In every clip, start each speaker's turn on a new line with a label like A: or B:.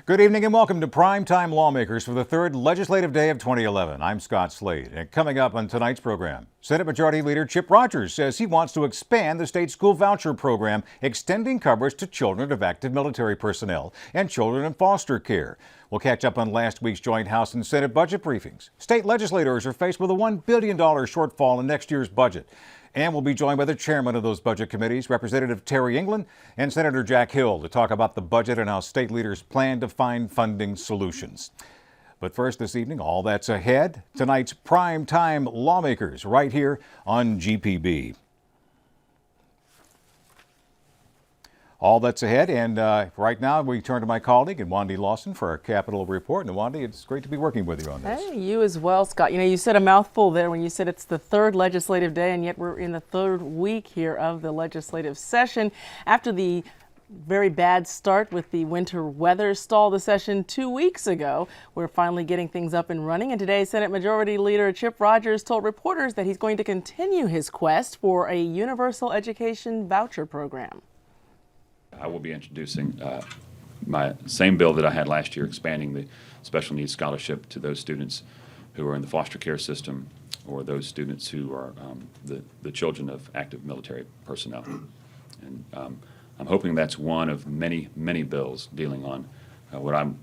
A: Good evening and welcome to Primetime Lawmakers for the third legislative day of 2011. I'm Scott Slade. And coming up on tonight's program, Senate Majority Leader Chip Rogers says he wants to expand the state school voucher program, extending coverage to children of active military personnel and children in foster care. We'll catch up on last week's joint House and Senate budget briefings. State legislators are faced with a $1 billion shortfall in next year's budget. And we'll be joined by the chairman of those budget committees, Representative Terry England, and Senator Jack Hill, to talk about the budget and how state leaders plan to find funding solutions. But first this evening, all that's ahead. Tonight's Primetime Lawmakers right here on GPB. All that's ahead, and right now we turn to my colleague, Nwandi Lawson, for our Capitol Report. And Nwandi, it's great to be working with you on this.
B: Hey, you as well, Scott. You know, you said a mouthful there when you said it's the third legislative day, and yet we're in the third week here of the legislative session. After the very bad start with the winter weather stalled the session 2 weeks ago, we're finally getting things up and running. And today, Senate Majority Leader Chip Rogers told reporters that he's going to continue his quest for a universal education voucher program.
C: I will be introducing my same bill that I had last year, expanding the special needs scholarship to those students who are in the foster care system or those students who are the children of active military personnel. And I'm hoping that's one of many, many bills dealing on what I'm,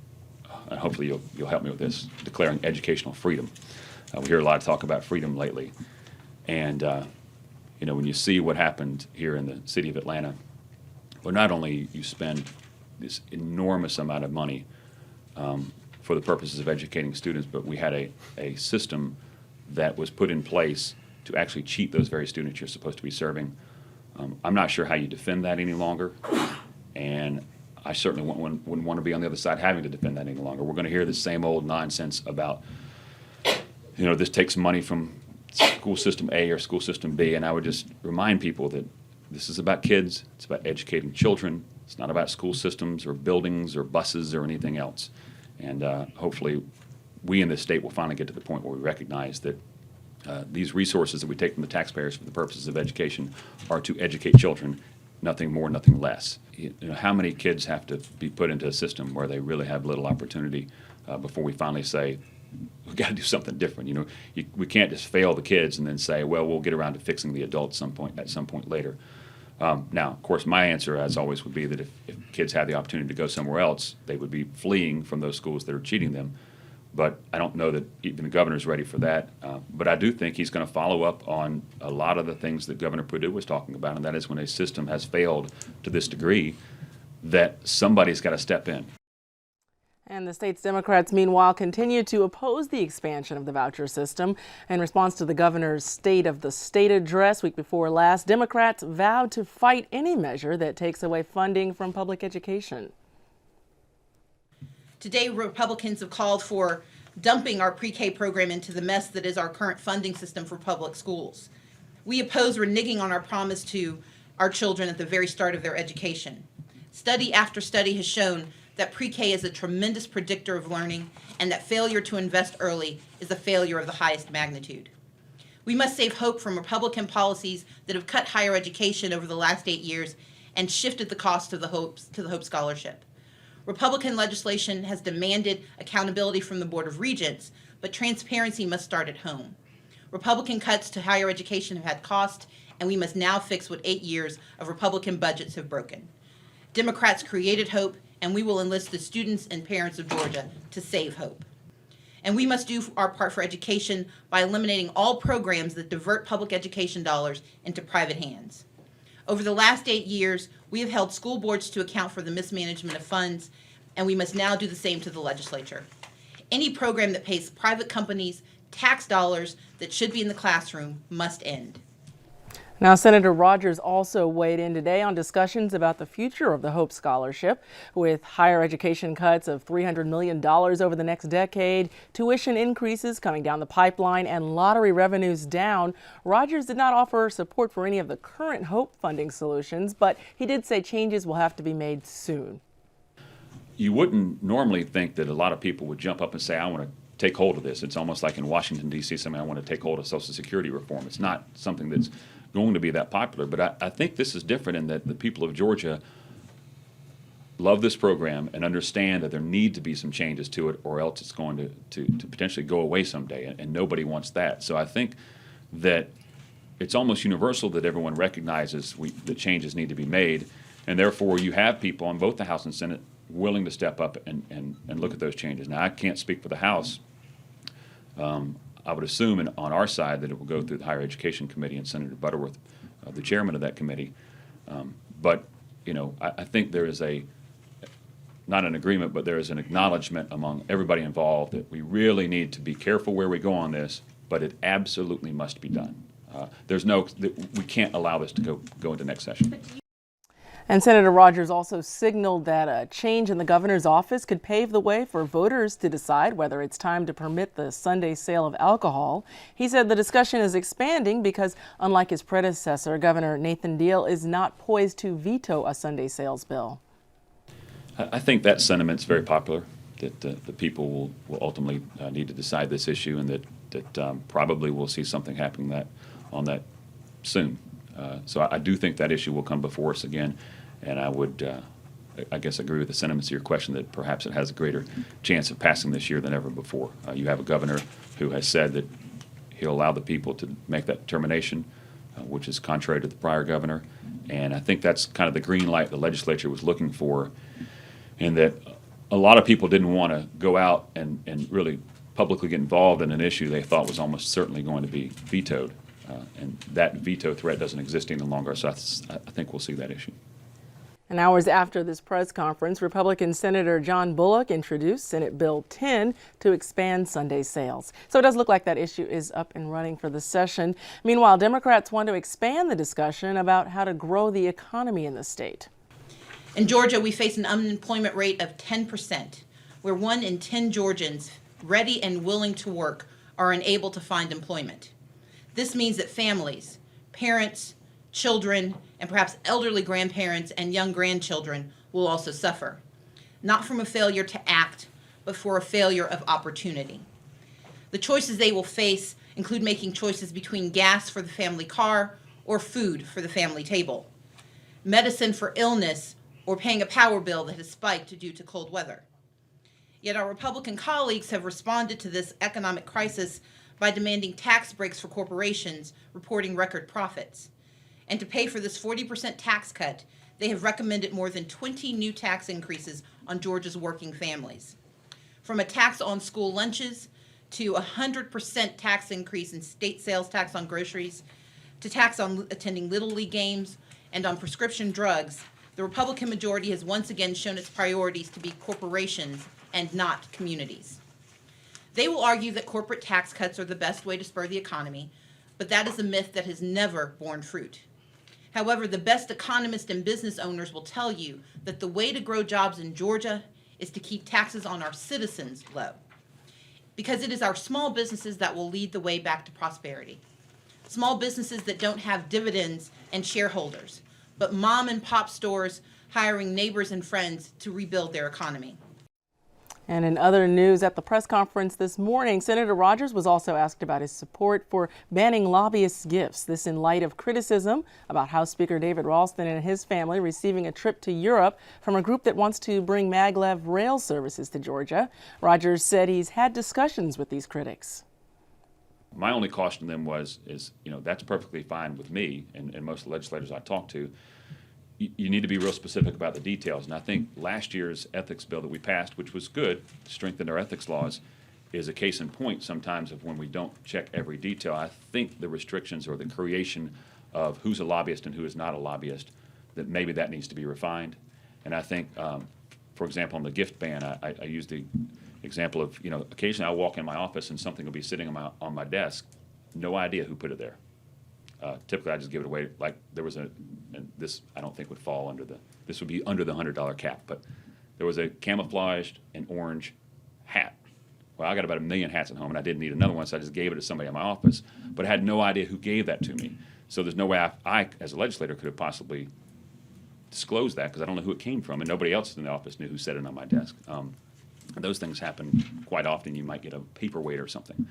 C: and hopefully you'll help me with this, declaring educational freedom. We hear a lot of talk about freedom lately. And, you know, when you see what happened here in the city of Atlanta, well, not only you spend this enormous amount of money for the purposes of educating students, but we had a system that was put in place to actually cheat those very students you're supposed to be serving. I'm not sure how you defend that any longer, and I certainly wouldn't want to be on the other side having to defend that any longer. We're going to hear the same old nonsense about, you know, this takes money from school system A or school system B, and I would just remind people that this is about kids. It's about educating children. It's not about school systems or buildings or buses or anything else. And hopefully we in this state will finally get to the point where we recognize that these resources that we take from the taxpayers for the purposes of education are to educate children, nothing more, nothing less. You know, how many kids have to be put into a system where they really have little opportunity before we finally say, we've got to do something different. You know, we can't just fail the kids and then say, well, we'll get around to fixing the adults at some point later. Now, of course, my answer, as always, would be that if kids had the opportunity to go somewhere else, they would be fleeing from those schools that are cheating them. But I don't know that even the governor's ready for that. But I do think he's going to follow up on a lot of the things that Governor Perdue was talking about, and that is when a system has failed to this degree, that somebody's got to step in.
B: And the state's Democrats, meanwhile, continue to oppose the expansion of the voucher system. In response to the governor's State of the State address week before last, Democrats vowed to fight any measure that takes away funding from public education.
D: Today, Republicans have called for dumping our pre-K program into the mess that is our current funding system for public schools. We oppose reneging on our promise to our children at the very start of their education. Study after study has shown that pre-K is a tremendous predictor of learning, and that failure to invest early is a failure of the highest magnitude. We must save hope from Republican policies that have cut higher education over the last 8 years and shifted the cost of the Hope Scholarship. Republican legislation has demanded accountability from the Board of Regents, but transparency must start at home. Republican cuts to higher education have had cost, and we must now fix what 8 years of Republican budgets have broken. Democrats created hope, and we will enlist the students and parents of Georgia to save hope. And we must do our part for education by eliminating all programs that divert public education dollars into private hands. Over the last 8 years, we have held school boards to account for the mismanagement of funds, and we must now do the same to the legislature. Any program that pays private companies tax dollars that should be in the classroom must end.
B: Now, Senator Rogers also weighed in today on discussions about the future of the Hope Scholarship. With higher education cuts of $300 million over the next decade, tuition increases coming down the pipeline, and lottery revenues down, Rogers did not offer support for any of the current Hope funding solutions, but he did say changes will have to be made soon.
C: You wouldn't normally think that a lot of people would jump up and say, I want to take hold of this. It's almost like in Washington, D.C., something I want to take hold of Social Security reform. It's not something that's going to be that popular, but I think this is different in that the people of Georgia love this program and understand that there need to be some changes to it, or else it's going to potentially go away someday, and nobody wants that. So I think that it's almost universal that everyone recognizes that changes need to be made, and therefore you have people on both the House and Senate willing to step up and look at those changes. Now, I can't speak for the House. I would assume on our side that it will go through the Higher Education Committee and Senator Butterworth, the chairman of that committee. But I think there is not an agreement, but there is an acknowledgement among everybody involved that we really need to be careful where we go on this, but it absolutely must be done. We can't allow this to go into next session.
B: And Senator Rogers also signaled that a change in the governor's office could pave the way for voters to decide whether it's time to permit the Sunday sale of alcohol. He said the discussion is expanding because, unlike his predecessor, Governor Nathan Deal is not poised to veto a Sunday sales bill.
C: I think that sentiment's very popular, that the people will ultimately need to decide this issue, and that probably we'll see something happening on that soon. So I do think that issue will come before us again, and I would, I guess, agree with the sentiments of your question that perhaps it has a greater chance of passing this year than ever before. You have a governor who has said that he'll allow the people to make that determination, which is contrary to the prior governor, and I think that's kind of the green light the legislature was looking for, in that a lot of people didn't want to go out and really publicly get involved in an issue they thought was almost certainly going to be vetoed. And that veto threat doesn't exist any longer, so I think we'll see that issue.
B: And hours after this press conference, Republican Senator John Bullock introduced Senate Bill 10 to expand Sunday sales. So it does look like that issue is up and running for the session. Meanwhile, Democrats want to expand the discussion about how to grow the economy in the state.
D: In Georgia, we face an unemployment rate of 10%, where 1 in 10 Georgians ready and willing to work are unable to find employment. This means that families, parents, children, and perhaps elderly grandparents and young grandchildren will also suffer, not from a failure to act, but for a failure of opportunity. The choices they will face include making choices between gas for the family car or food for the family table, medicine for illness, or paying a power bill that has spiked due to cold weather. Yet our Republican colleagues have responded to this economic crisis by demanding tax breaks for corporations reporting record profits. And to pay for this 40% tax cut, they have recommended more than 20 new tax increases on Georgia's working families. From a tax on school lunches, to a 100% tax increase in state sales tax on groceries, to tax on attending Little League games, and on prescription drugs, the Republican majority has once again shown its priorities to be corporations and not communities. They will argue that corporate tax cuts are the best way to spur the economy, but that is a myth that has never borne fruit. However, the best economists and business owners will tell you that the way to grow jobs in Georgia is to keep taxes on our citizens low, because it is our small businesses that will lead the way back to prosperity. Small businesses that don't have dividends and shareholders, but mom and pop stores hiring neighbors and friends to rebuild their economy.
B: And in other news, at the press conference this morning, Senator Rogers was also asked about his support for banning lobbyists' gifts. This in light of criticism about House Speaker David Ralston and his family receiving a trip to Europe from a group that wants to bring maglev rail services to Georgia. Rogers said he's had discussions with these critics.
C: My only caution to them is that's perfectly fine with me and most of the legislators I talk to. You need to be real specific about the details. And I think last year's ethics bill that we passed, which was good, strengthened our ethics laws, is a case in point sometimes of when we don't check every detail. I think the restrictions or the creation of who's a lobbyist and who is not a lobbyist, that maybe that needs to be refined. And I think, for example, on the gift ban, I use the example of, occasionally I'll walk in my office and something will be sitting on my desk, no idea who put it there. Typically, I just give it away. Like there was and this I don't think would fall under this would be under the $100 cap, but there was a camouflaged and orange hat. Well, I got about 1 million hats at home, and I didn't need another one, so I just gave it to somebody in my office, but I had no idea who gave that to me. So there's no way I as a legislator, could have possibly disclosed that because I don't know who it came from, and nobody else in the office knew who set it on my desk. Those things happen quite often. You might get a paperweight or something.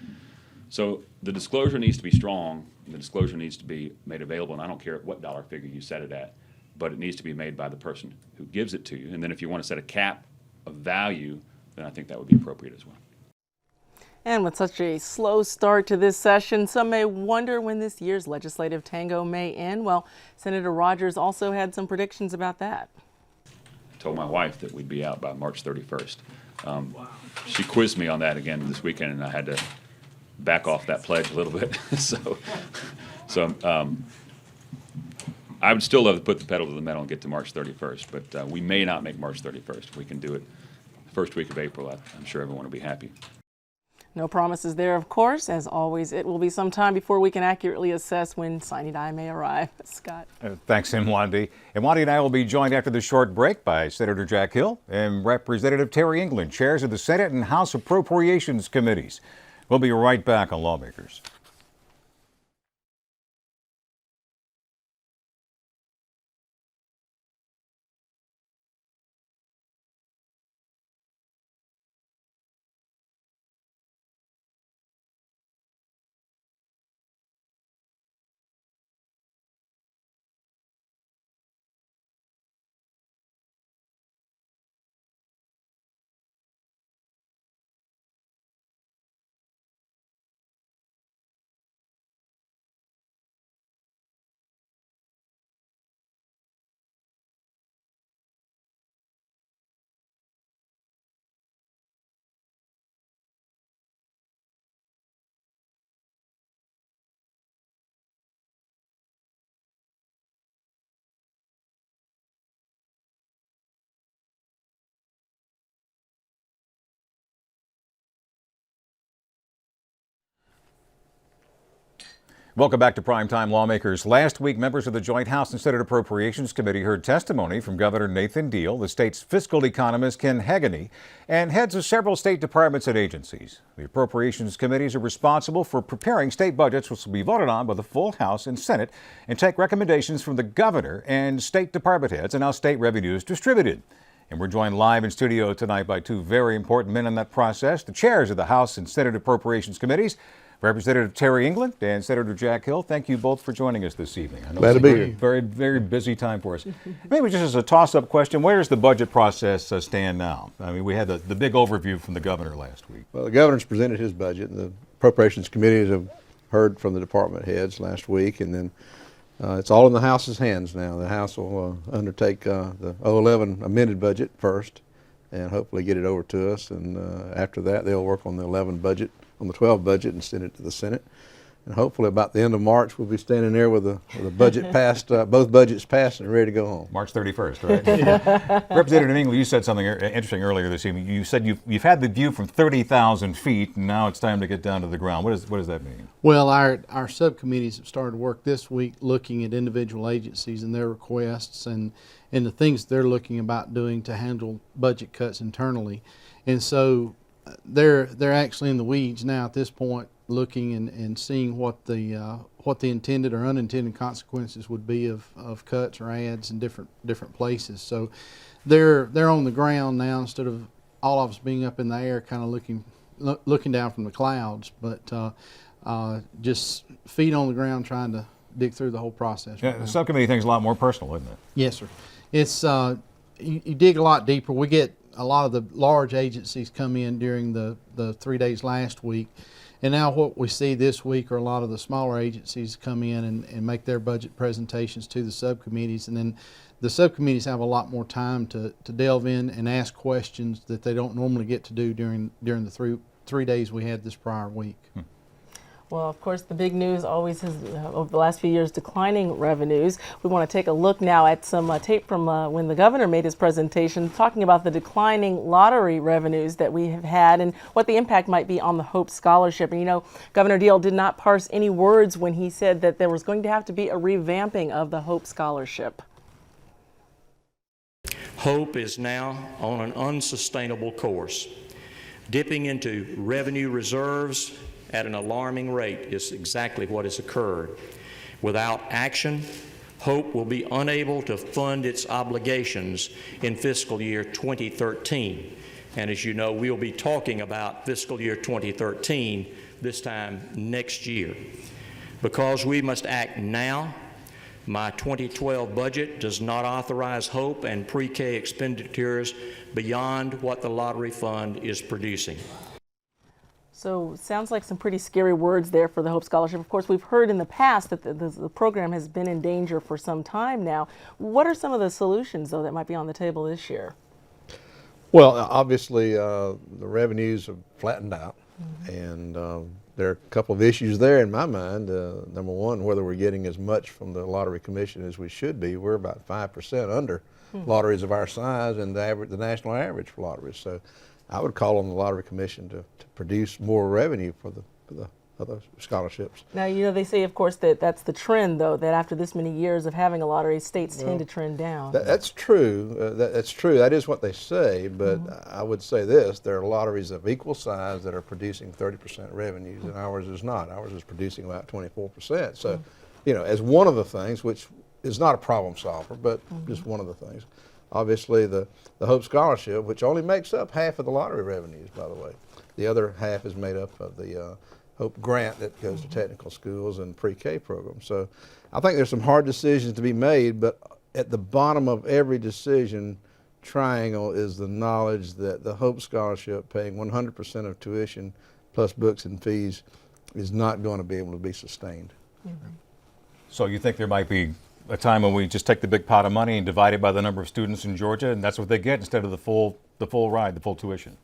C: So the disclosure needs to be strong, and the disclosure needs to be made available, and I don't care what dollar figure you set it at, but it needs to be made by the person who gives it to you. And then if you want to set a cap of value, then I think that would be appropriate as well.
B: And with such a slow start to this session, some may wonder when this year's legislative tango may end. Well, Senator Rogers also had some predictions about that.
C: I told my wife that we'd be out by March 31st. She quizzed me on that again this weekend, and I had to back off that pledge a little bit. So I would still love to put the pedal to the metal and get to March 31st, but we may not make March 31st. We can do it the first week of April. I'm sure everyone will be happy.
B: No promises there, of course. As always, it will be some time before we can accurately assess when Sine Die may arrive. Scott.
A: Thanks, Mwandi. And Mwandi and I will be joined after the short break by Senator Jack Hill and Representative Terry England, chairs of the Senate and House Appropriations Committees. We'll be right back on Lawmakers. Welcome back to Primetime Lawmakers. Last week, members of the Joint House and Senate Appropriations Committee heard testimony from Governor Nathan Deal, the state's fiscal economist Ken Hagany, and heads of several state departments and agencies. The Appropriations Committees are responsible for preparing state budgets, which will be voted on by the full House and Senate, and take recommendations from the governor and state department heads and how state revenue is distributed. And we're joined live in studio tonight by two very important men in that process, the chairs of the House and Senate Appropriations Committees, Representative Terry England and Senator Jack Hill. Thank you both for joining us this evening. I know
E: Glad to be here.
A: Very, very busy time for us. Maybe just as a toss-up question, where does the budget process stand now? I mean, we had the big overview from the governor last week.
E: Well, the governor's presented his budget, and the appropriations committees have heard from the department heads last week, and then it's all in the House's hands now. The House will undertake the 011 amended budget first, and hopefully get it over to us. And after that, they'll work on the 12 budget and send it to the Senate. And hopefully about the end of March, we'll be standing there with the budget passed, both budgets passed and ready to go home.
A: March 31st, right? Yeah. Representative England, you said something interesting earlier this evening. You said you've had the view from 30,000 feet, and now it's time to get down to the ground. What does that mean?
F: Well, our subcommittees have started work this week looking at individual agencies and their requests and the things they're looking about doing to handle budget cuts internally. And so they're actually in the weeds now at this point, looking and seeing what the intended or unintended consequences would be of cuts or adds in different places. So they're on the ground now instead of all of us being up in the air, kind of looking down from the clouds. But just feet on the ground, trying to dig through the whole process.
A: Yeah, the subcommittee thing's a lot more personal, isn't it?
F: Yes, sir. It's you dig a lot deeper. We get a lot of the large agencies come in during the 3 days last week. And now what we see this week are a lot of the smaller agencies come in and make their budget presentations to the subcommittees. And then the subcommittees have a lot more time to delve in and ask questions that they don't normally get to do during the three days we had this prior week.
B: Well, of course, the big news always has, over the last few years, declining revenues. We want to take a look now at some tape from when the governor made his presentation, talking about the declining lottery revenues that we have had and what the impact might be on the Hope Scholarship. And you know, Governor Deal did not parse any words when he said that there was going to have to be a revamping of the Hope Scholarship.
G: Hope is now on an unsustainable course. Dipping into revenue reserves at an alarming rate is exactly what has occurred. Without action, Hope will be unable to fund its obligations in fiscal year 2013. And as you know, we'll be talking about fiscal year 2013 this time next year. Because we must act now, My 2012 budget does not authorize Hope and pre-K expenditures beyond what the lottery fund is producing.
B: So sounds like some pretty scary words there for the Hope Scholarship. Of course, we've heard in the past that the program has been in danger for some time now. What are some of the solutions, though, that might be on the table this year?
E: Well, obviously, the revenues have flattened out, and there are a couple of issues there in my mind. Number one, whether we're getting as much from the Lottery Commission as we should be. We're about 5% under lotteries of our size and the national average for lotteries. So I would call on the Lottery Commission to produce more revenue for the other scholarships.
B: Now, you know, they say, of course, that that's the trend, though, that after this many years of having a lottery, states tend to trend down.
E: That's true. That's true. That is what they say. But I would say this: there are lotteries of equal size that are producing 30% revenues, and ours is not. Ours is producing about 24%. So, you know, as one of the things, which is not a problem solver, but just one of the things. Obviously, the Hope Scholarship, which only makes up half of the lottery revenues, by the way. The other half is made up of the Hope Grant that goes to technical schools and pre-K programs. So I think there's some hard decisions to be made, but at the bottom of every decision triangle is the knowledge that the Hope Scholarship, paying 100% of tuition plus books and fees, is not going to be able to be sustained.
A: So you think there might be a time when we just take the big pot of money and divide it by the number of students in Georgia, and that's what they get instead of the full ride, the full tuition?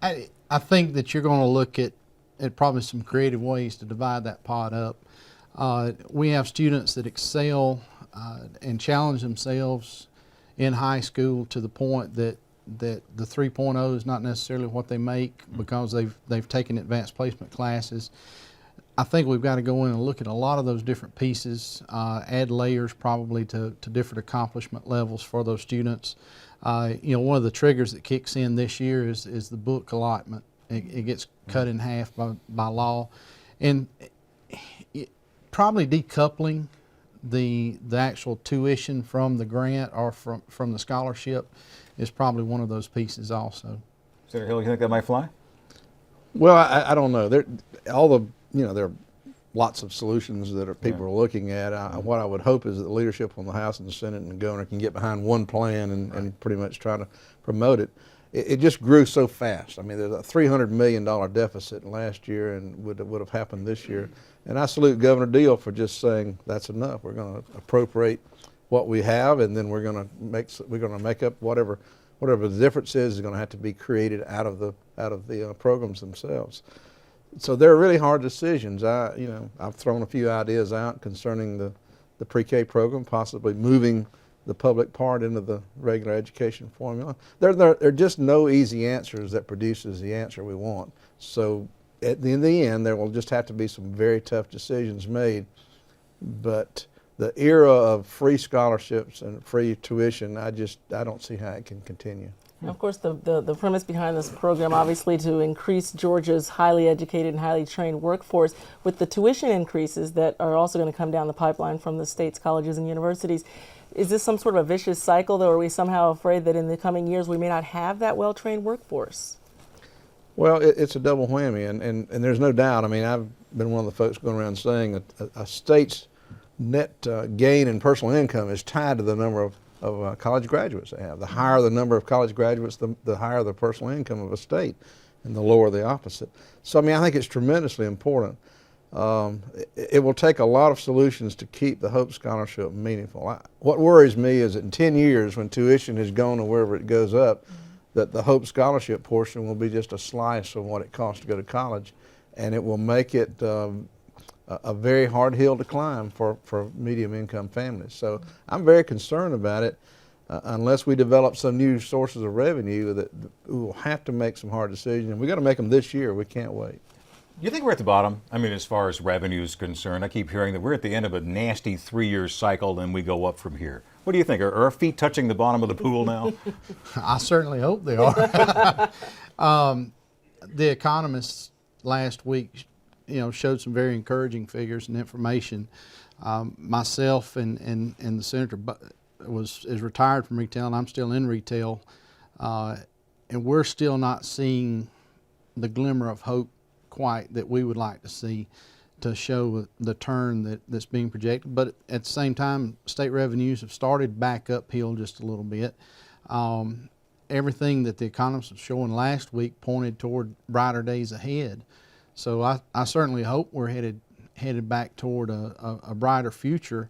F: I think that you're going to look at probably some creative ways to divide that pot up. We have students that excel and challenge themselves in high school to the point that the 3.0 is not necessarily what they make because they've taken advanced placement classes. I think we've got to go in and look at a lot of those different pieces, add layers probably to different accomplishment levels for those students. You know, one of the triggers that kicks in this year is the book allotment. It gets cut in half by law, and probably decoupling the actual tuition from the grant or from the scholarship is probably one of those pieces also.
A: Senator Hill, you think that might fly?
E: Well, I don't know. There are lots of solutions that people are looking at. What I would hope is that the leadership on the House and the Senate and the governor can get behind one plan and pretty much try to promote it. It just grew so fast. I mean, there's a $300 million deficit last year, and would have happened this year. And I salute Governor Deal for just saying that's enough. We're going to appropriate what we have, and then we're going to make up whatever the difference is going to have to be created out of the programs themselves. So they're really hard decisions. I've thrown a few ideas out concerning the pre-K program, possibly moving the public part into the regular education formula. There are just no easy answers that produces the answer we want. So in the end, there will just have to be some very tough decisions made. But the era of free scholarships and free tuition, I don't see how it can continue.
B: Of course, the premise behind this program, obviously, to increase Georgia's highly educated and highly trained workforce with the tuition increases that are also going to come down the pipeline from the state's colleges and universities. Is this some sort of a vicious cycle, though? Or are we somehow afraid that in the coming years we may not have that well-trained workforce?
E: Well, it's a double whammy, and there's no doubt. I mean, I've been one of the folks going around saying that a state's net gain in personal income is tied to the number of college graduates they have. The higher the number of college graduates, the higher the personal income of a state, and the lower the opposite. So, I mean, I think it's tremendously important. It will take a lot of solutions to keep the Hope Scholarship meaningful. What worries me is that in 10 years, when tuition has gone to wherever it goes up, that the Hope Scholarship portion will be just a slice of what it costs to go to college, and it will make it a very hard hill to climb for medium income families. So I'm very concerned about it. Unless we develop some new sources of revenue, that we will have to make some hard decisions. And we've got to make them this year. We can't wait.
A: You think we're at the bottom? I mean, as far as revenue is concerned, I keep hearing that we're at the end of a nasty 3-year cycle and we go up from here. What do you think? Are our feet touching the bottom of the pool now?
F: I certainly hope they are. The economists last week, showed some very encouraging figures and information. Myself and the senator is retired from retail, and I'm still in retail, and we're still not seeing the glimmer of hope quite that we would like to see. to show the turn that's being projected. But at the same time, state revenues have started back uphill just a little bit. Everything that the economists were showing last week pointed toward brighter days ahead. So I certainly hope we're headed back toward a brighter future.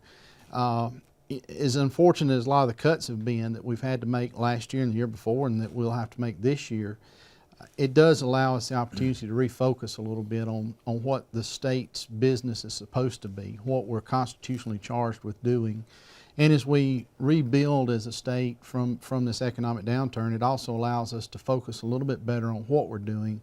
F: As unfortunate as a lot of the cuts have been that we've had to make last year and the year before, and that we'll have to make this year, it does allow us the opportunity to refocus a little bit on what the state's business is supposed to be, what we're constitutionally charged with doing. And as we rebuild as a state from this economic downturn, it also allows us to focus a little bit better on what we're doing,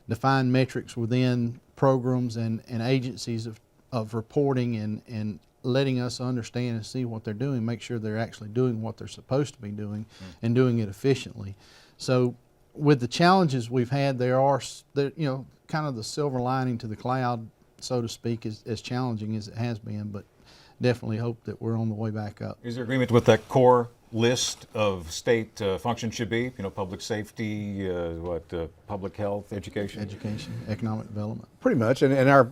F: define metrics within programs and agencies of reporting and letting us understand and see what they're doing, make sure they're actually doing what they're supposed to be doing and doing it efficiently. So with the challenges we've had, there kind of the silver lining to the cloud, so to speak, as challenging as it has been, but definitely hope that we're on the way back up.
A: Is there agreement with that core list of state functions should be? Public safety, public health, education?
F: Education, economic development.
E: Pretty much, and our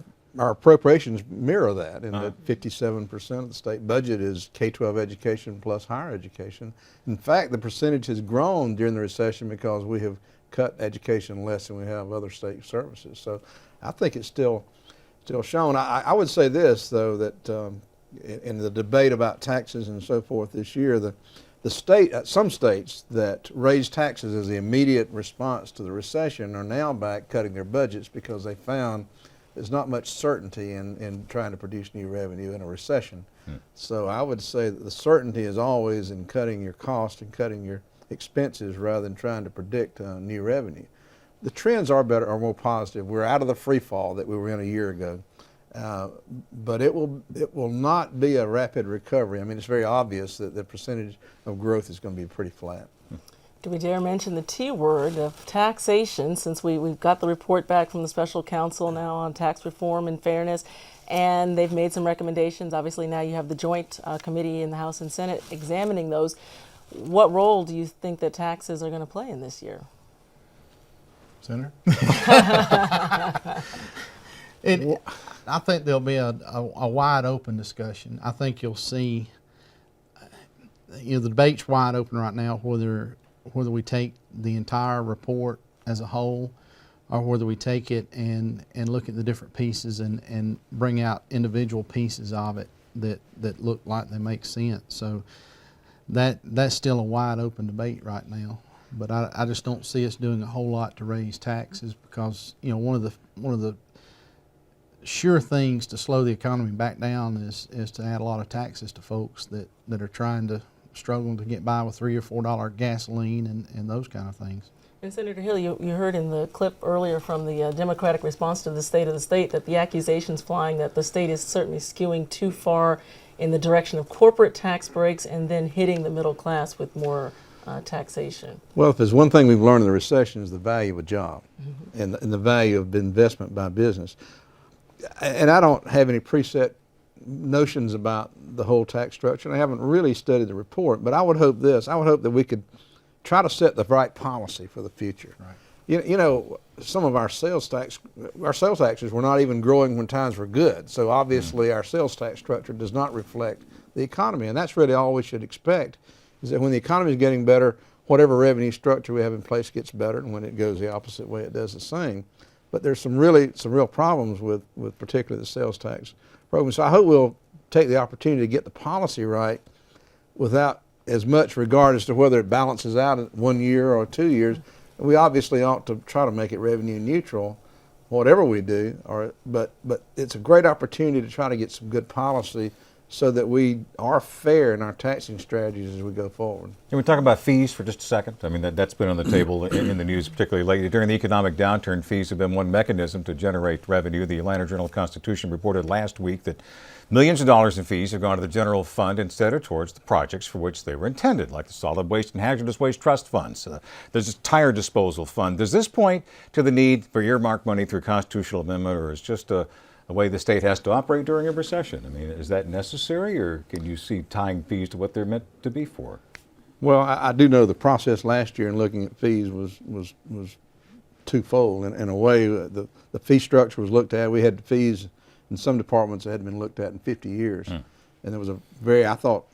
E: appropriations mirror that, in that 57% of the state budget is K-12 education plus higher education. In fact, the percentage has grown during the recession because we have cut education less than we have other state services. So I think it's still shown. I would say this, though, that in the debate about taxes and so forth this year, some states that raised taxes as the immediate response to the recession are now back cutting their budgets because they found there's not much certainty in trying to produce new revenue in a recession. So I would say that the certainty is always in cutting your cost and cutting your expenses rather than trying to predict new revenue. The trends are more positive. We're out of the free fall that we were in a year ago. But it will not be a rapid recovery. I mean, it's very obvious that the percentage of growth is going to be pretty flat.
B: Do we dare mention the T word of taxation, since we've got the report back from the special counsel now on tax reform and fairness, and they've made some recommendations. Obviously now you have the joint committee in the House and Senate examining those. What role do you think that taxes are going to play in this year?
F: Senator? I think there'll be a wide open discussion. I think you'll see, the debate's wide open right now whether we take the entire report as a whole or whether we take it and look at the different pieces and bring out individual pieces of it that look like they make sense. So that's still a wide open debate right now. But I just don't see us doing a whole lot to raise taxes because one of the sure things to slow the economy back down is to add a lot of taxes to folks that are struggling to get by with $3 or $4 gasoline and those kind of things.
B: And Senator Hill, you heard in the clip earlier from the Democratic response to the State of the State that the accusations flying that the state is certainly skewing too far in the direction of corporate tax breaks and then hitting the middle class with more taxation.
E: Well, if there's one thing we've learned in the recession is the value of a job and the value of investment by business. And I don't have any preset notions about the whole tax structure, and I haven't really studied the report, but I would hope that we could try to set the right policy for the future. Right. Some of our sales taxes were not even growing when times were good, so obviously our sales tax structure does not reflect the economy, and that's really all we should expect, is that when the economy is getting better, whatever revenue structure we have in place gets better, and when it goes the opposite way, it does the same. But there's some real problems with particularly the sales tax program. So I hope we'll take the opportunity to get the policy right without as much regard as to whether it balances out in 1 year or 2 years. We obviously ought to try to make it revenue neutral, whatever we do. But it's a great opportunity to try to get some good policy so that we are fair in our taxing strategies as we go forward.
A: Can we talk about fees for just a second? I mean, that's been on the table in the news, particularly lately. During the economic downturn, fees have been one mechanism to generate revenue. The Atlanta Journal-Constitution reported last week that millions of dollars in fees have gone to the general fund instead of towards the projects for which they were intended, like the Solid Waste and Hazardous Waste Trust Funds. There's a tire disposal fund. Does this point to the need for earmark money through constitutional amendment, or is just a way the state has to operate during a recession? I mean, is that necessary, or can you see tying fees to what they're meant to be for?
E: Well, I do know the process last year in looking at fees was twofold. In a way, the fee structure was looked at. We had fees in some departments that hadn't been looked at in 50 years. And there was a very, I thought,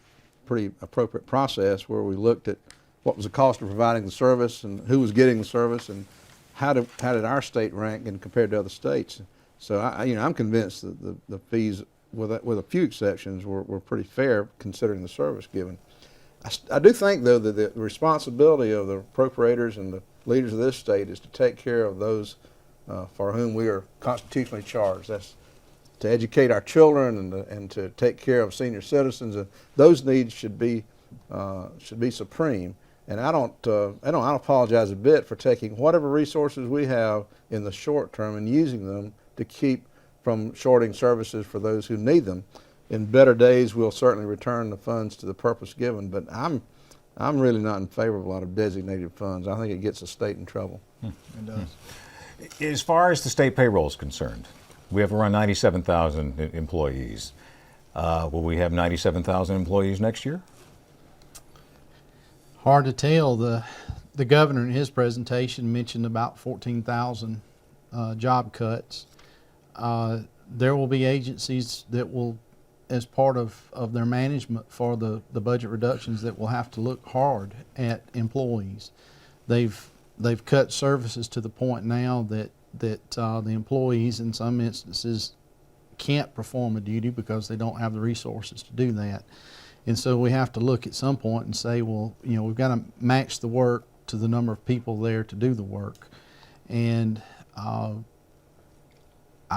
E: pretty appropriate process where we looked at what was the cost of providing the service and who was getting the service and how did our state rank and compared to other states. So I'm convinced that the fees, with a few exceptions, were pretty fair considering the service given. I do think, though, that the responsibility of the appropriators and the leaders of this state is to take care of those for whom we are constitutionally charged. That's to educate our children and to take care of senior citizens. And those needs should be supreme. And I don't apologize a bit for taking whatever resources we have in the short term and using them to keep from shorting services for those who need them. In better days, we'll certainly return the funds to the purpose given, but I'm really not in favor of a lot of designated funds. I think it gets the state in trouble.
F: It does.
A: As far as the state payroll is concerned, we have around 97,000 employees. Will we have 97,000 employees next year?
F: Hard to tell. The governor in his presentation mentioned about 14,000 job cuts. There will be agencies that will, as part of their management for the budget reductions, that will have to look hard at employees. They've cut services to the point now that the employees in some instances can't perform a duty because they don't have the resources to do that. And so we have to look at some point and say, well, we've got to match the work to the number of people there to do the work. And I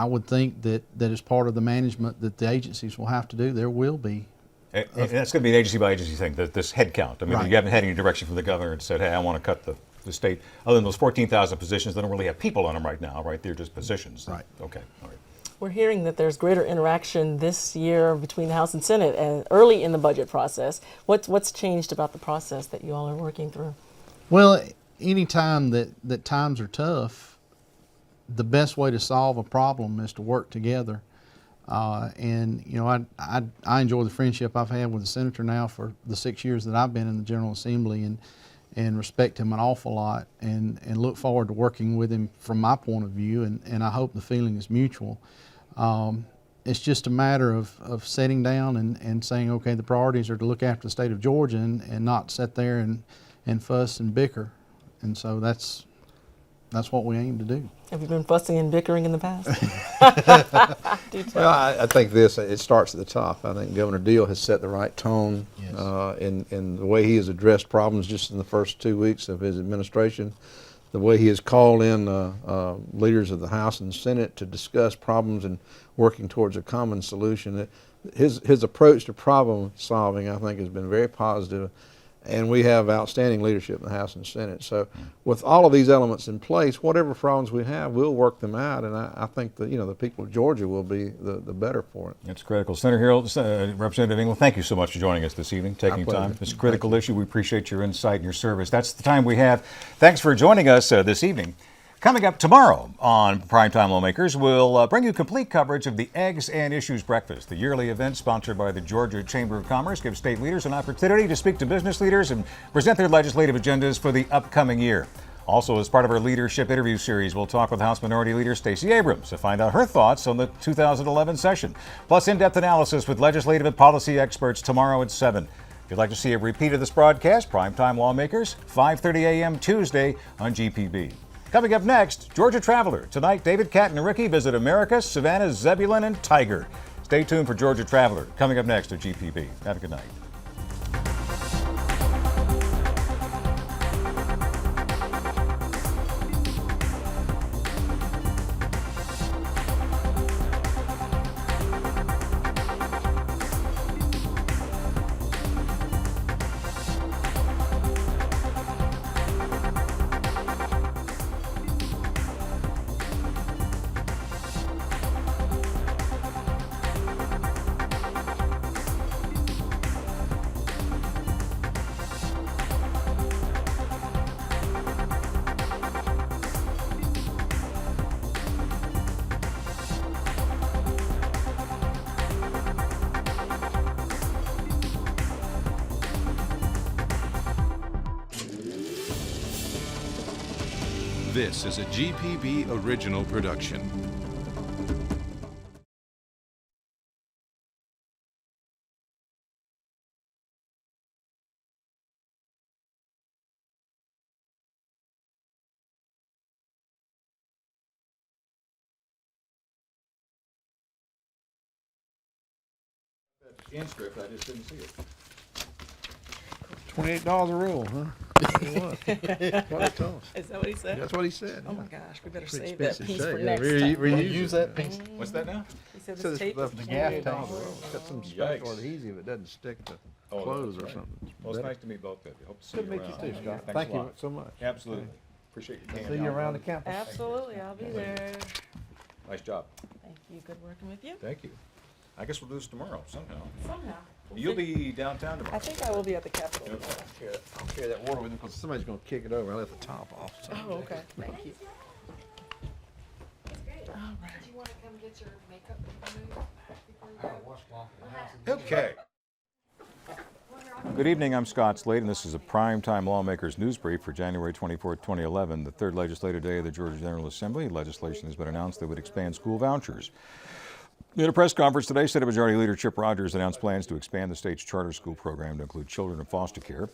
F: would think that as part of the management that the agencies will have to do, there will be.
A: And that's going to be an agency by agency thing, this head count. I mean,
F: Right.
A: You haven't had any direction from the governor and said, hey, I want to cut the state. Other than those 14,000 positions, they don't really have people on them right now, right? They're just positions.
F: Right.
A: Okay. All right.
B: We're hearing that there's greater interaction this year between the House and Senate and early in the budget process. What's changed about the process that you all are working through?
F: Well, any time that times are tough, the best way to solve a problem is to work together. And I enjoy the friendship I've had with the senator now for the 6 years that I've been in the General Assembly, and respect him an awful lot, and look forward to working with him from my point of view, and I hope the feeling is mutual. It's just a matter of sitting down and saying, okay, the priorities are to look after the state of Georgia and not sit there and fuss and bicker. And so that's what we aim to do.
B: Have you been fussing and bickering in the past?
E: Well, I think it starts at the top. I think Governor Deal has set the right tone
F: Yes.
E: in the way he has addressed problems just in the first 2 weeks of his administration, the way he has called in leaders of the House and Senate to discuss problems and working towards a common solution. His approach to problem solving, I think, has been very positive. And we have outstanding leadership in the House and Senate. So with all of these elements in place, whatever problems we have, we'll work them out. And I think that, the people of Georgia will be the better for it.
A: That's critical. Senator Hill, Representative Engel, thank you so much for joining us this evening, taking
E: pleasure.
A: time. It's a critical issue. We appreciate your insight and your service. That's the time we have. Thanks for joining us this evening. Coming up tomorrow on Primetime Lawmakers, we'll bring you complete coverage of the Eggs and Issues Breakfast. The yearly event sponsored by the Georgia Chamber of Commerce gives state leaders an opportunity to speak to business leaders and present their legislative agendas for the upcoming year. Also, as part of our leadership interview series, we'll talk with House Minority Leader Stacey Abrams to find out her thoughts on the 2011 session. Plus, in-depth analysis with legislative and policy experts tomorrow at 7. If you'd like to see a repeat of this broadcast, Primetime Lawmakers, 5:30 a.m. Tuesday on GPB. Coming up next, Georgia Traveler. Tonight, David, Kat, and Ricky visit America, Savannah, Zebulon, and Tiger. Stay tuned for Georgia Traveler. Coming up next at GPB. Have a good night.
H: This is a GPB original production.
A: in script, I just didn't see it.
E: $28 a roll, huh? That's what he told us.
B: Is that what he said?
E: That's what he said.
B: Oh my gosh, we better
E: Pretty
B: save that
E: expensive
B: piece
E: shake.
B: for
E: Yeah,
B: next
E: we
B: time.
E: use that piece.
A: What's that now?
B: He said
E: So
B: this tape
E: the
B: is
E: gas
B: $28.
E: tank, got some special
A: Yikes.
E: adhesive, it doesn't stick to
A: Oh,
E: clothes or
A: that's right.
E: something.
A: Well, it's
E: Better.
A: nice to meet both of you. Hope to see
E: Good
A: you
E: to meet
A: around.
E: you too, Scott.
A: Thanks
E: Thank
A: a
E: you
A: lot.
E: so much.
A: Absolutely. Appreciate you
E: See
A: coming
E: you
A: out.
E: around the campus.
B: Absolutely, I'll be there.
A: Nice job.
B: Thank you, good working with you.
A: Thank you. I guess we'll do this tomorrow somehow.
B: Somehow.
A: You'll be downtown tomorrow.
B: I think I will be at the Capitol.
E: I'll carry that water with me because somebody's gonna kick it over. I left the top off. So.
B: Oh, okay, thank you.
H: That's great.
B: All right.
H: Do you want to come get your makeup removed before you go?
A: Okay. Good evening, I'm Scott Slade, and this is a primetime Lawmakers news brief for January 24, 2011, the third legislative day of the Georgia General Assembly. Legislation has been announced that would expand school vouchers. In a press conference today, Senate Majority Leader Chip Rogers announced plans to expand the state's charter school program to include children in foster care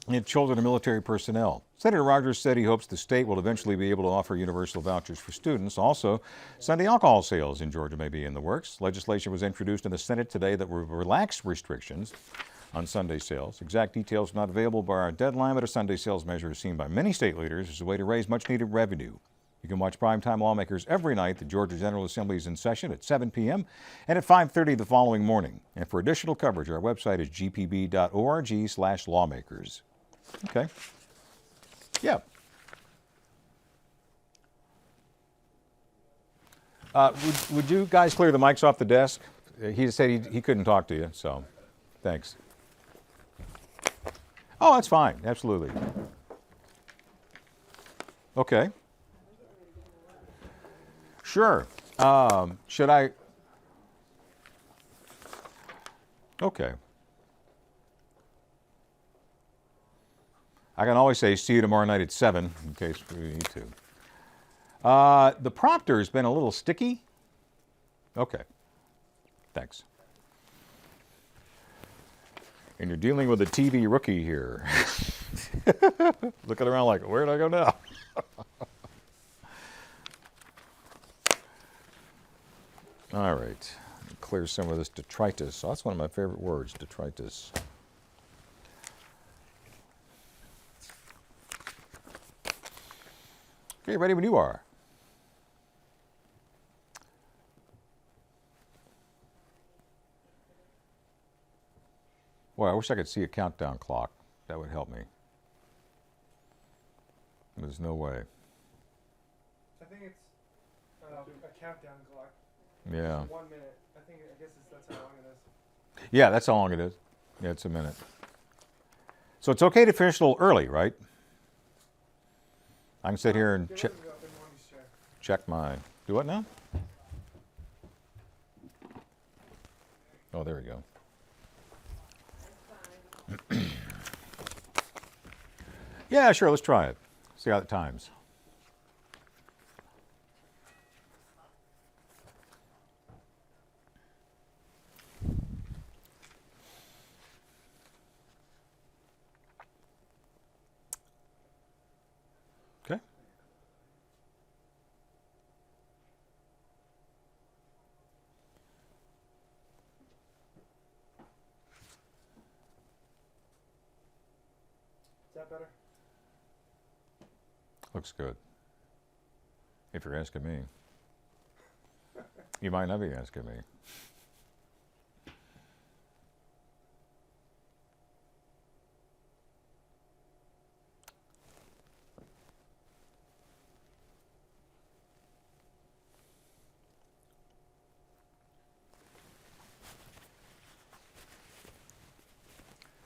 A: and children of military personnel. Senator Rogers said he hopes the state will eventually be able to offer universal vouchers for students. Also, Sunday alcohol sales in Georgia may be in the works. Legislation was introduced in the Senate today that will relax restrictions on Sunday sales. Exact details are not available by our deadline, but a Sunday sales measure is seen by many state leaders as a way to raise much-needed revenue. You can watch Primetime Lawmakers every night. The Georgia General Assembly is in session at 7 p.m. and at 5:30 the following morning. And for additional coverage, our website is gpb.org/lawmakers. Okay. Yeah. Would you guys clear the mics off the desk? He said he couldn't talk to you, so thanks. Oh, that's fine. Absolutely. Okay. Sure. Should I? Okay. I can always say see you tomorrow night at 7 in case we need to. The prompter has been a little sticky. Okay. Thanks. And you're dealing with a TV rookie here. Looking around like, where do I go now? All right. Clear some of this detritus. Oh, that's one of my favorite words, detritus. Okay, ready when you are. Boy, I wish I could see a countdown clock. That would help me. There's no way.
I: I think it's a countdown clock.
A: Yeah.
I: 1 minute. I guess that's how long it is.
A: Yeah, that's how long it is. Yeah, it's a minute. So it's okay to finish a little early, right? I can sit here and
I: Get
A: check.
I: ready to go up in Wendy's chair.
A: Check my, do what now? Oh, there we go. Yeah, sure, let's try it. See how it times. Okay.
I: Is that better?
A: Looks good. If you're asking me. You might not be asking me.
I: Are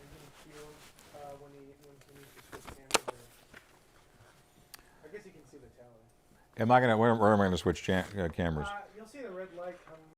I: you gonna cue him when he needs to switch cameras? Or... I guess you can see the tally.
A: Where am I going to switch cameras?